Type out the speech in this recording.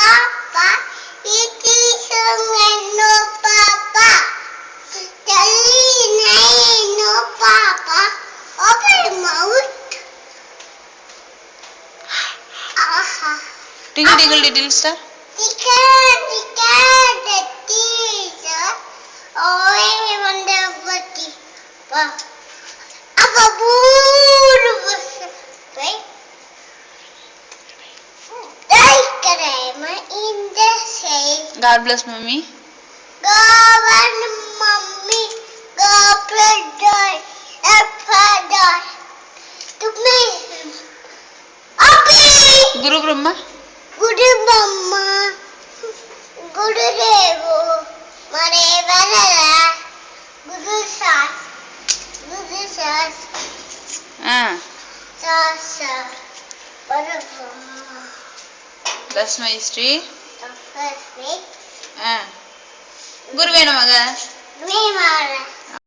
Papa, it is no Papa. No Papa. Open mouth. Aha. Tingle tingle little star. The teacher. Oh, I wonder what Apa buru right? In the shade. God bless mommy. God and mommy. God bless father. To me. Abhi. Guru Brahma. Guru Brahma. Guru Devo. Mare Varala. Guru Sas. Guru Sas. Sasa. Guru Brahma. That's my history. The first week. Guru Vena Maga. Me Mara.